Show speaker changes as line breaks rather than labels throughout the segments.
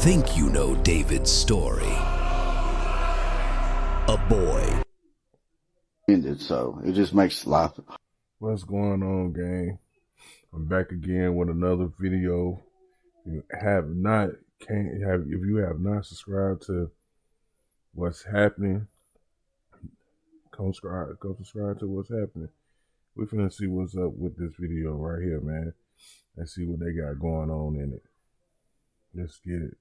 think you know David's story. A boy.
Ended, so it just makes life.
What's going on, gang? I'm back again with another video. If you have not subscribed to what's happening, go subscribe to what's happening. We're finna see what's up with this video right here, man. Let's see what they got going on in it. Let's get it.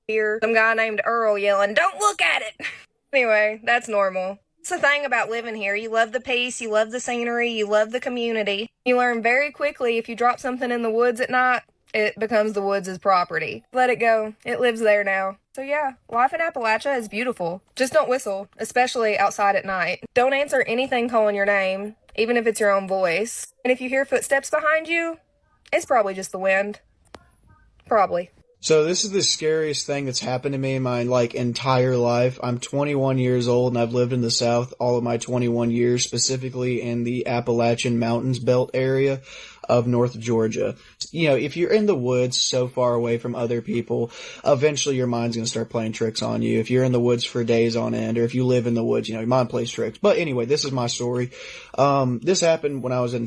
Hear some guy named Earl yelling, "Don't look at it!" Anyway, that's normal. It's the thing about living here. You love the peace, you love the scenery, you love the community. You learn very quickly if you drop something in the woods at night, it becomes the woods' property. Let it go. It lives there now. So yeah, life in Appalachia is beautiful. Just don't whistle, especially outside at night. Don't answer anything calling your name, even if it's your own voice. And if you hear footsteps behind you, it's probably just the wind. Probably.
So this is the scariest thing that's happened to me in my entire life. I'm 21 years old and I've lived in the South all of my 21 years, specifically in the Appalachian Mountains Belt area of North Georgia. You know, if you're in the woods so far away from other people, eventually your mind's going to start playing tricks on you. If you're in the woods for days on end, or if you live in the woods, your mind plays tricks. But anyway, this is my story. This happened when I was in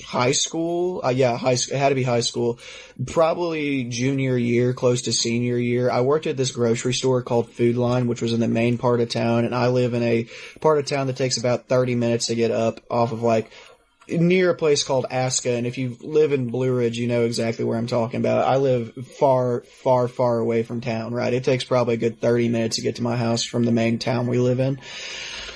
high school. It had to be high school. Probably junior year, close to senior year. I worked at this grocery store called Food Line, which was in the main part of town, and I live in a part of town that takes about 30 minutes to get up off of near a place called Aska, and if you live in Blue Ridge, you know exactly where I'm talking about. I live far, far, far away from town, right? It takes probably a good 30 minutes to get to my house from the main town we live in.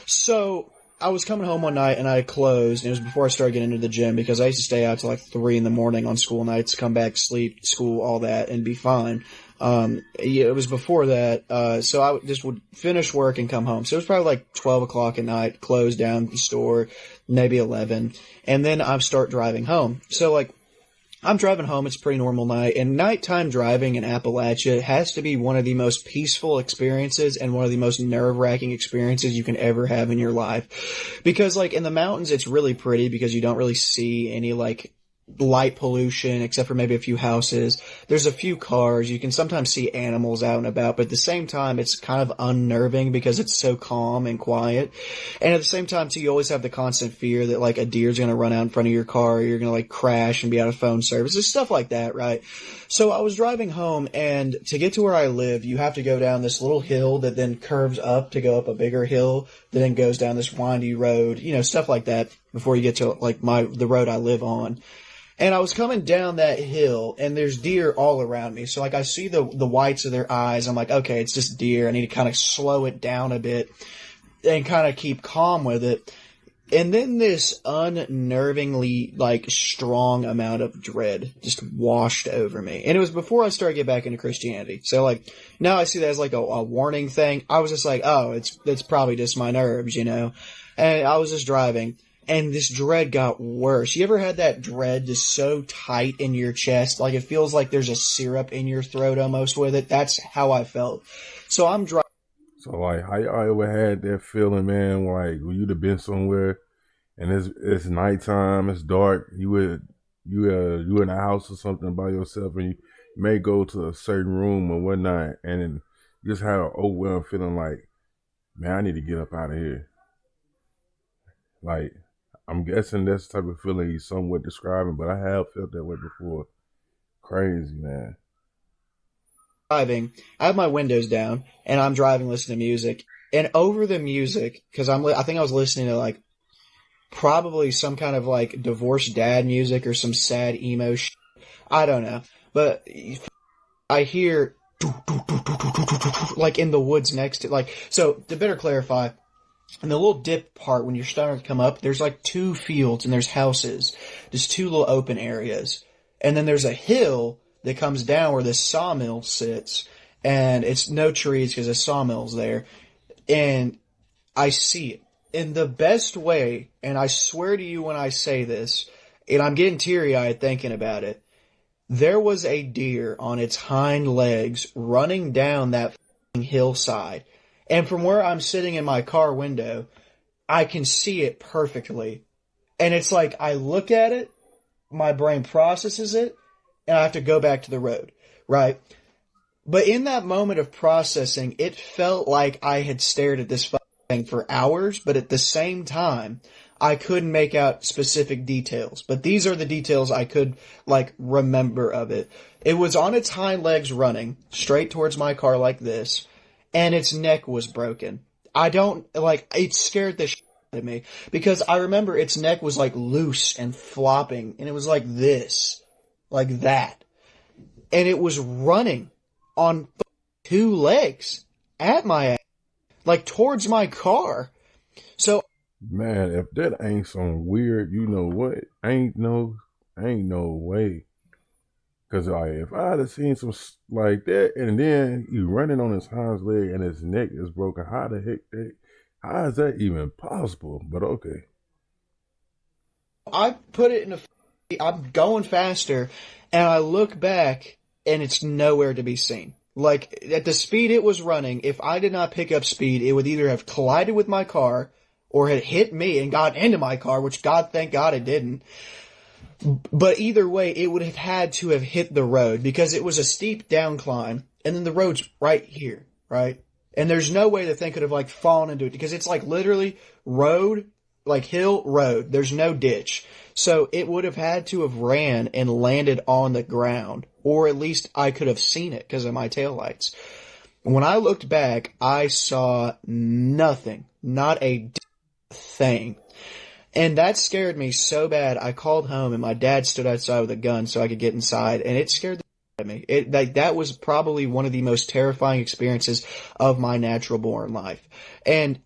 So I was coming home one night and I closed, and it was before I started getting into the gym because I used to stay out till 3 in the morning on school nights, come back, sleep, school, all that, and be fine. It was before that, so I just would finish work and come home. So it was probably 12 o'clock at night, close down the store, maybe 11, and then I start driving home. So I'm driving home, it's a pretty normal night, and nighttime driving in Appalachia has to be one of the most peaceful experiences and one of the most nerve-wracking experiences you can ever have in your life. Because, in the mountains, it's really pretty because you don't really see any, light pollution, except for maybe a few houses. There's a few cars. You can sometimes see animals out and about, but at the same time, it's kind of unnerving because it's so calm and quiet. And at the same time, too, you always have the constant fear that, a deer's going to run out in front of your car, or you're going to, crash and be out of phone service. There's stuff like that, right? So I was driving home, and to get to where I live, you have to go down this little hill that then curves up to go up a bigger hill that then goes down this windy road, stuff like that before you get to, the road I live on. And I was coming down that hill, and there's deer all around me. So, I see the whites of their eyes. I'm like, okay, it's just deer. I need to kind of slow it down a bit and kind of keep calm with it. And then this unnervingly, strong amount of dread just washed over me. And it was before I started to get back into Christianity. So, now I see that as, a warning thing. I was just like, oh, it's probably just my nerves, And I was just driving. And this dread got worse. You ever had that dread just so tight in your chest? It feels like there's a syrup in your throat almost with it. That's how I felt. So I'm driving.
So I ever had that feeling, man, when you'd have been somewhere and it's nighttime, it's dark, you in a house or something by yourself, and you may go to a certain room or whatnot, and then you just had an overwhelming feeling man, I need to get up out of here. I'm guessing that's the type of feeling he's somewhat describing, but I have felt that way before. Crazy, man.
Driving, I have my windows down, and I'm driving, listening to music, and over the music, because I think I was listening to probably some kind of divorced dad music or some sad emo shit. I don't know, but I hear in the woods next to so to better clarify. And the little dip part, when you're starting to come up, there's 2 fields and there's houses. There's 2 little open areas. And then there's a hill that comes down where this sawmill sits. And it's no trees because the sawmill's there. And I see it. In the best way, and I swear to you when I say this, and I'm getting teary-eyed thinking about it, there was a deer on its hind legs running down that hillside. And from where I'm sitting in my car window, I can see it perfectly. And it's like I look at it, my brain processes it, and I have to go back to the road, right? But in that moment of processing, it felt like I had stared at this thing for hours, but at the same time, I couldn't make out specific details. But these are the details I could, like, remember of it. It was on its hind legs running straight towards my car like this, and its neck was broken. It scared the shit out of me, because I remember its neck was, like, loose and flopping, and it was like this, like that. And it was running on 2 legs at my ass, like towards my car. So,
Man, if that ain't some weird, you know what? Ain't no way. Cause like if I had seen some like that, and then you running on his hind leg and his neck is broken, how the heck how is that even possible? But okay.
I put it in I'm going faster, and I look back, and it's nowhere to be seen. Like, at the speed it was running, if I did not pick up speed, it would either have collided with my car, or had hit me and got into my car, which thank God it didn't. But either way, it would have had to have hit the road, because it was a steep down climb, and then the road's right here, right? And there's no way the thing could have, like, fallen into it, because it's, like, literally road, like, hill, road. There's no ditch. So it would have had to have ran and landed on the ground, or at least I could have seen it because of my taillights. When I looked back, I saw nothing, not a thing. And that scared me so bad, I called home, and my dad stood outside with a gun so I could get inside, and it scared the out of me. That was probably one of the most terrifying experiences of my natural born life. And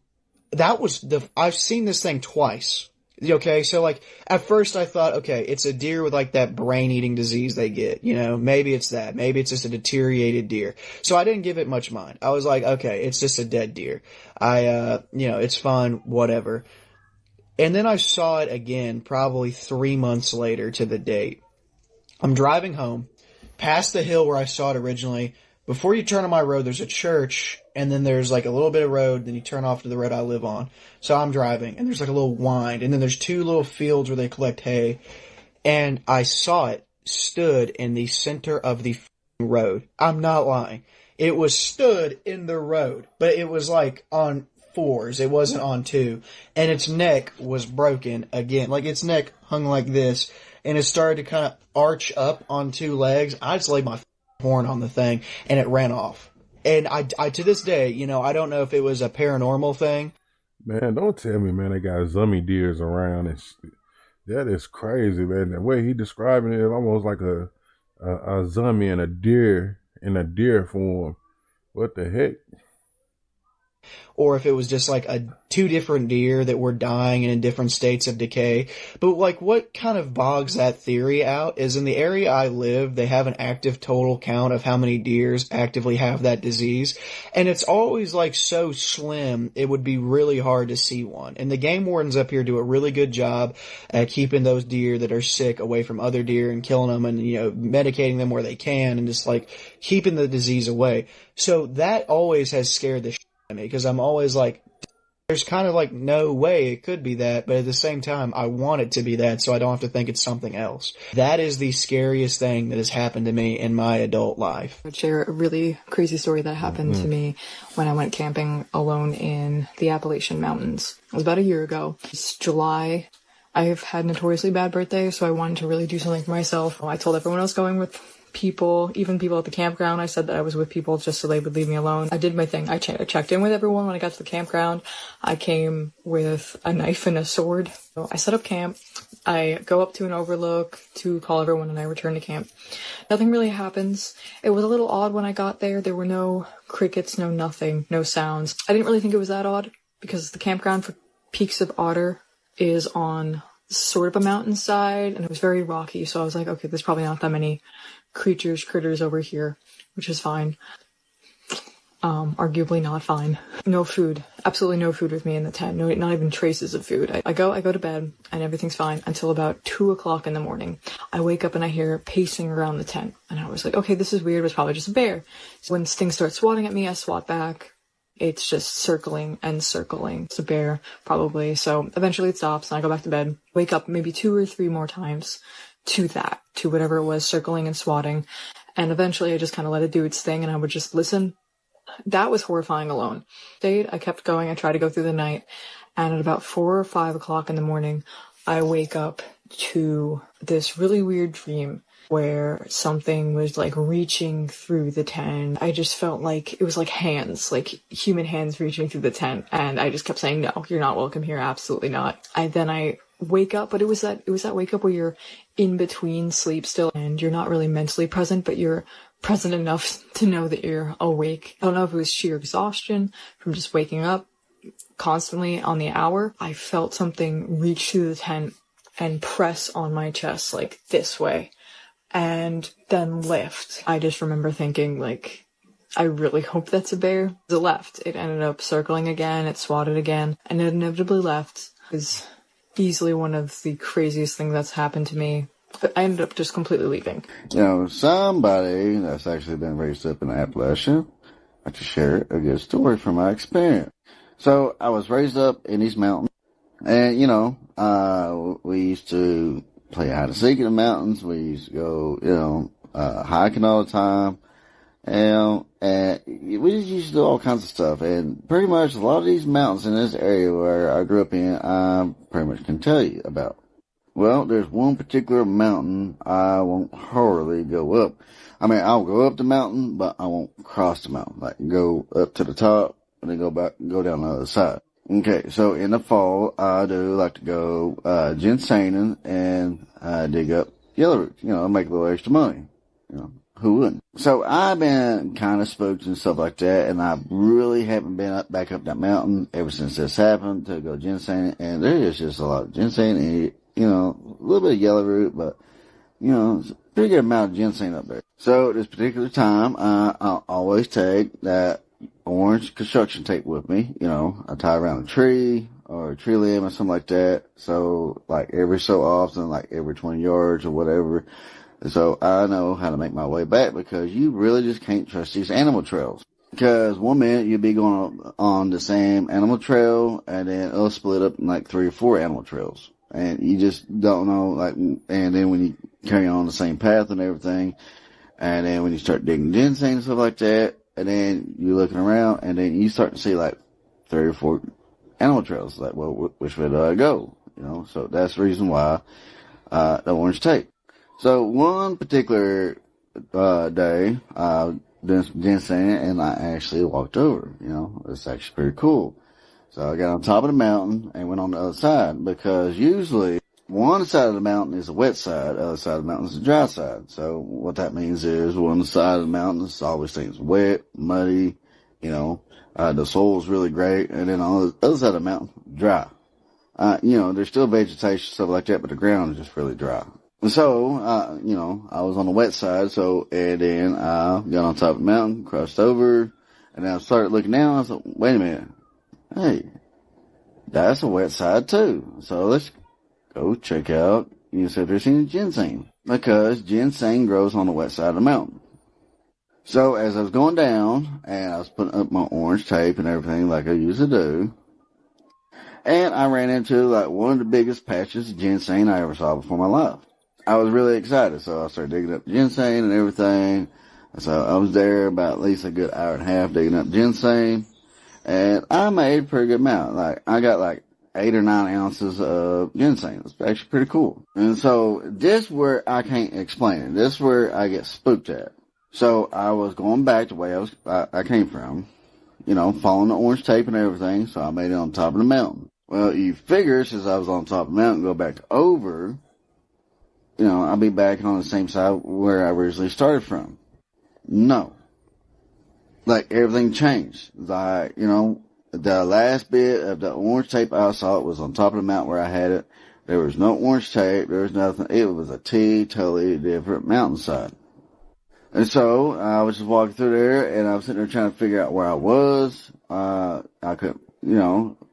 that was I've seen this thing twice. Okay, so like, at first I thought, okay, it's a deer with like that brain-eating disease they get, you know, maybe it's that, maybe it's just a deteriorated deer. So I didn't give it much mind. I was like, okay, it's just a dead deer. It's fine, whatever. And then I saw it again, probably 3 months later to the date. I'm driving home, past the hill where I saw it originally. Before you turn on my road, there's a church, and then there's like a little bit of road, then you turn off to the road I live on. So I'm driving, and there's like a little wind, and then there's 2 little fields where they collect hay. And I saw it stood in the center of the road. I'm not lying. It was stood in the road, but it was like on 4s. It wasn't on 2. And its neck was broken again. Like, its neck hung like this, and it started to kind of arch up on 2 legs. I just laid my horn on the thing, and it ran off. And I to this day, you know, I don't know if it was a paranormal thing.
Man, don't tell me, man, they got zummy deers around. And that is crazy, man. The way he describing it is almost like a zummy and a deer in a deer form. What the heck?
Or if it was just like 2 different deer that were dying and in different states of decay. But like, what kind of bogs that theory out is, in the area I live, they have an active total count of how many deers actively have that disease. And it's always like so slim, it would be really hard to see one. And the game wardens up here do a really good job at keeping those deer that are sick away from other deer and killing them, and, you know, medicating them where they can, and just like keeping the disease away. So that always has scared the shit out of me, because I'm always like, there's kind of like no way it could be that, but at the same time, I want it to be that so I don't have to think it's something else. That is the scariest thing that has happened to me in my adult life.
I would share a really crazy story that happened to me when I went camping alone in the Appalachian Mountains. It was about a year ago. It's July. I've had a notoriously bad birthday, so I wanted to really do something for myself. I told everyone else going with people, even people at the campground. I said that I was with people just so they would leave me alone. I did my thing. I checked in with everyone when I got to the campground. I came with a knife and a sword. So I set up camp. I go up to an overlook to call everyone, and I return to camp. Nothing really happens. It was a little odd when I got there. There were no crickets, no nothing, no sounds. I didn't really think it was that odd, because the campground for Peaks of Otter is on sort of a mountainside, and it was very rocky. So I was like, okay, there's probably not that many critters over here, which is fine. Arguably not fine. No food. Absolutely no food with me in the tent. No, not even traces of food. I go to bed, and everything's fine until about 2 o'clock in the morning. I wake up and I hear pacing around the tent, and I was like, okay, this is weird. It was probably just a bear. So when things start swatting at me, I swat back. it's just circling and circling. It's a bear, probably. So eventually it stops and I go back to bed, wake up maybe 2 or 3 more times to whatever it was, circling and swatting. And eventually I just kind of let it do its thing and I would just listen. That was horrifying alone. I kept going. I tried to go through the night. And at about 4 or 5 o'clock in the morning, I wake up to this really weird dream where something was like reaching through the tent. I just felt like it was like hands, like human hands reaching through the tent. And I just kept saying, no, you're not welcome here. Absolutely not. Then I wake up, but it was that wake up where you're in between sleep still and you're not really mentally present, but you're present enough to know that you're awake. I don't know if it was sheer exhaustion from just waking up constantly on the hour. I felt something reach through the tent and press on my chest like this way and then lift. I just remember thinking like, I really hope that's a bear. It left. It ended up circling again. It swatted again and it inevitably left. It was easily one of the craziest things that's happened to me. But I ended up just completely leaving.
You know, somebody that's actually been raised up in Appalachia, I to share a good story from my experience. So I was raised up in these mountains, and you know, we used to play hide and seek in the mountains. We used to go, hiking all the time, and we just used to do all kinds of stuff. And pretty much a lot of these mountains in this area where I grew up in, I pretty much can tell you about. Well, there's one particular mountain I won't hardly go up. I mean, I'll go up the mountain, but I won't cross the mountain. Like, go up to the top, and then go back and go down the other side. Okay, so in the fall, I do like to go ginsening and dig up yellow roots, make a little extra money. Who wouldn't? So I've been kind of spooked and stuff like that, and I really haven't been back up that mountain ever since this happened to go ginsening, and there is just a lot of ginseng and a little bit of yellow root, but, it's a pretty good amount of ginseng up there. So this particular time, I'll always take that orange construction tape with me. I tie around a tree or a tree limb or something like that. So, like, every so often, like every 20 yards or whatever. So I know how to make my way back because you really just can't trust these animal trails. Because one minute you'll be going on the same animal trail and then it'll split up in like 3 or 4 animal trails. And you just don't know, like, and then when you carry on the same path and everything, and then when you start digging ginseng and stuff like that, and then you're looking around, and then you start to see like 3 or 4 animal trails. Like, well, which way do I go? So that's the reason why, the orange tape. So one particular, day, doing some ginseng, and I actually walked over, it's actually pretty cool. So I got on top of the mountain and went on the other side because usually one side of the mountain is a wet side, the other side of the mountain is a dry side. So what that means is one side of the mountain is always things wet, muddy, the soil is really great. And then on the other side of the mountain, dry. There's still vegetation, stuff like that, but the ground is just really dry. And so, I was on the wet side, and then I got on top of the mountain, crossed over, and then I started looking down, I was like, wait a minute. Hey, that's a wet side too. So let's go check out, see if there's any ginseng. Because ginseng grows on the wet side of the mountain. So as I was going down, and I was putting up my orange tape and everything like I usually do, and I ran into like one of the biggest patches of ginseng I ever saw before in my life. I was really excited, so I started digging up ginseng and everything. So I was there about at least a good hour and a half digging up ginseng. And I made a pretty good amount. Like, I got like 8 or 9 ounces of ginseng. It's actually pretty cool. And so, this where I can't explain it. This is where I get spooked at. So, I was going back the way I came from. Following the orange tape and everything. So, I made it on top of the mountain. Well, you figure, since I was on top of the mountain, go back over, I'll be back on the same side where I originally started from. No. Like, everything changed. Like, the last bit of the orange tape I saw, it was on top of the mountain where I had it. There was no orange tape. There was nothing. It was a totally different mountainside. And so, I was just walking through there, and I was sitting there trying to figure out where I was. I couldn't,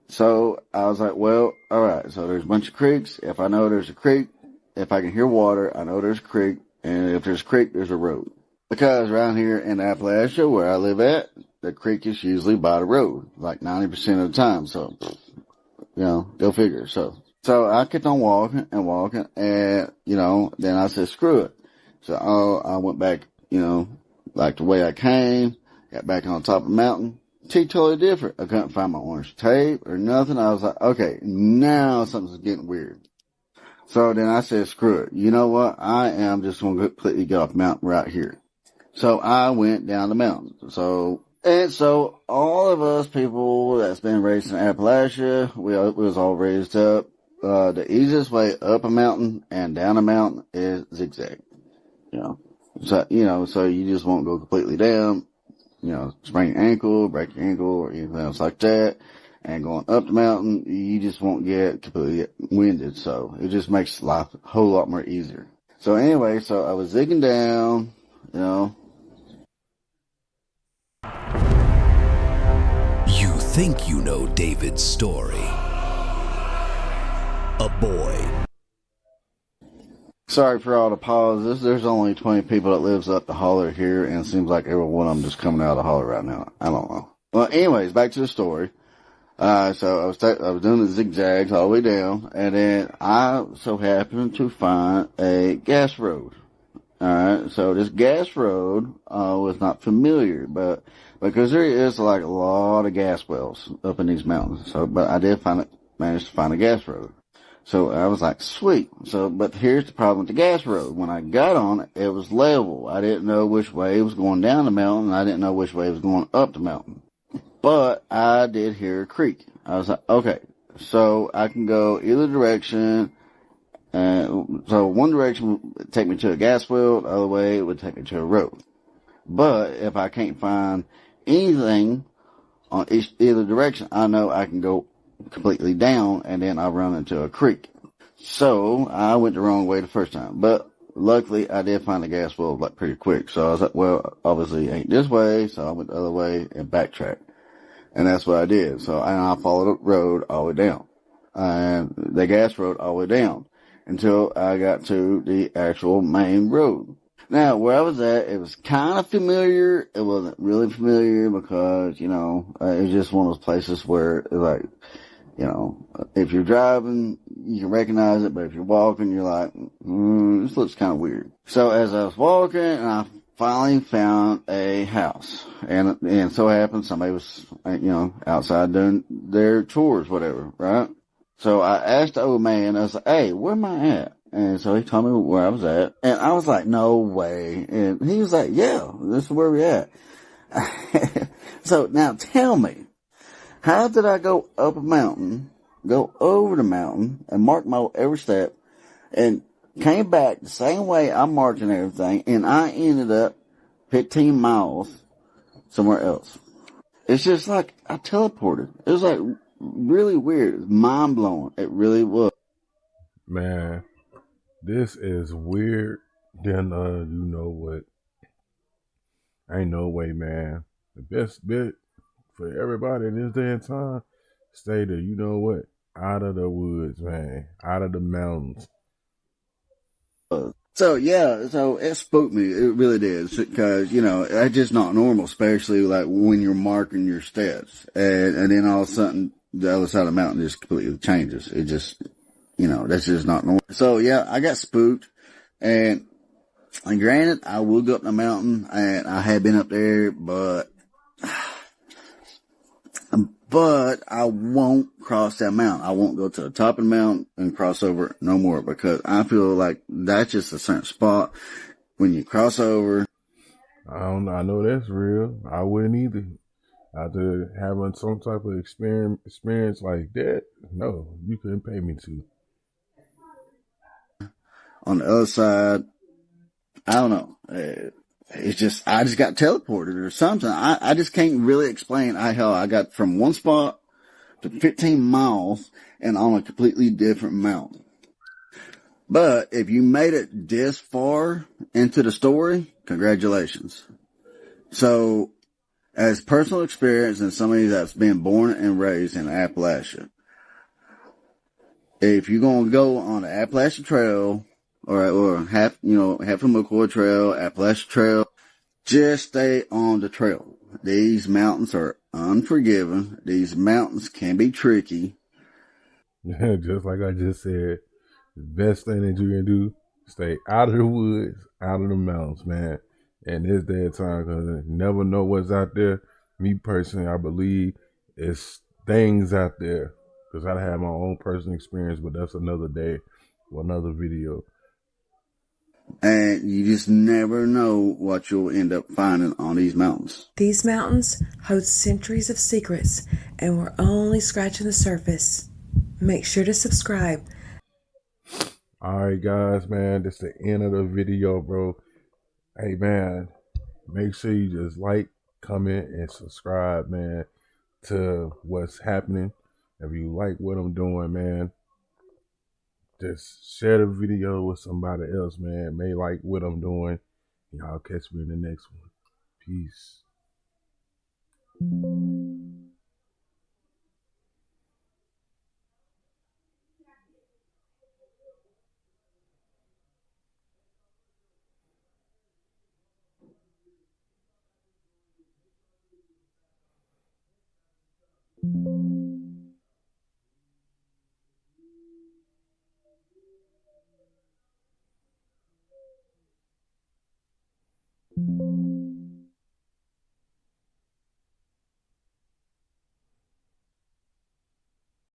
so I was like, well, alright, so there's a bunch of creeks. If I know there's a creek, if I can hear water, I know there's a creek, and if there's a creek, there's a road. Because around here in Appalachia, where I live at, the creek is usually by the road, like 90% of the time. So, go figure. So I kept on walking and walking, and, then I said, screw it. So, I went back, like the way I came, got back on top of the mountain. Totally different. I couldn't find my orange tape or nothing. I was like, okay, now something's getting weird. So then I said, screw it. You know what? I am just going to completely get off the mountain right here. So I went down the mountain. So all of us people that's been raised in Appalachia, we was all raised up. The easiest way up a mountain and down a mountain is zigzag. So you just won't go completely down, sprain your ankle, break your ankle, or anything else like that. And going up the mountain, you just won't get completely winded. So it just makes life a whole lot more easier. So anyway, I was zigging down,
You think you know David's story. A boy.
Sorry for all the pauses. There's only 20 people that lives up the holler here, and it seems like every one of them just coming out of the holler right now. I don't know. Well, anyways, back to the story. So I was doing the zigzags all the way down, and then I so happened to find a gas road. Alright, so this gas road, was not familiar, but because there is like a lot of gas wells up in these mountains. But I did manage to find a gas road. So I was like, sweet. But here's the problem with the gas road. When I got on it, it was level. I didn't know which way it was going down the mountain. I didn't know which way it was going up the mountain. But I did hear a creek. I was like, okay, so I can go either direction. So one direction would take me to a gas well, the other way it would take me to a road. But if I can't find anything on either direction, I know I can go completely down, and then I run into a creek. So I went the wrong way the first time. But luckily, I did find the gas well like pretty quick. So I was like, well, obviously it ain't this way, so I went the other way and backtracked. And that's what I did. So I followed the road all the way down. And the gas road all the way down until I got to the actual main road. Now, where I was at, it was kind of familiar. It wasn't really familiar because, it was just one of those places where, like, if you're driving, you can recognize it, but if you're walking, you're like, this looks kind of weird. So as I was walking, and I finally found a house, and so happened somebody was, outside doing their chores, whatever, right? So I asked the old man, I was like, hey, where am I at? And so he told me where I was at, and I was like, no way. And he was like, yeah, this is where we're at. So now tell me, how did I go up a mountain, go over the mountain, and mark my every step, and came back the same way I'm marking everything, and I ended up 15 miles somewhere else? It's just like I teleported. It was like really weird. It was mind-blowing. It really was.
Man, this is weird. Then, you know what? Ain't no way, man. The best bit for everybody in this day and time, stay there, you know what? Out of the woods, man. Out of the mountains.
So it spooked me. It really did. Because, that's just not normal, especially like when you're marking your steps. And then all of a sudden, the other side of the mountain just completely changes. It just, that's just not normal. So yeah, I got spooked. And granted, I will go up the mountain, and I had been up there, but I won't cross that mountain. I won't go to the top of the mountain and cross over no more, because I feel like that's just a certain spot when you cross over.
I know that's real. I wouldn't either. After having some type of experience like that, no, you couldn't pay me to.
On the other side, I don't know. It's just, I just got teleported or something. I just can't really explain how I got from one spot to 15 miles and on a completely different mountain. But if you made it this far into the story, congratulations. So, as personal experience and somebody that's been born and raised in Appalachia, if you're going to go on the Appalachian Trail, or half a McCoy Trail, Appalachian Trail, just stay on the trail. These mountains are unforgiving. These mountains can be tricky.
Just like I just said, the best thing that you can do, stay out of the woods, out of the mountains, man. And this day of time, because you never know what's out there. Me personally, I believe it's things out there, because I had my own personal experience, but that's another day or another video.
And you just never know what you'll end up finding on these mountains.
These mountains hold centuries of secrets, and we're only scratching the surface. Make sure to subscribe.
All right, guys, man, that's the end of the video, bro. Hey, man, make sure you just like, comment, and subscribe, man, to what's happening. If you like what I'm doing, man, just share the video with somebody else, man. May like what I'm doing. Y'all catch me in the next one. Peace.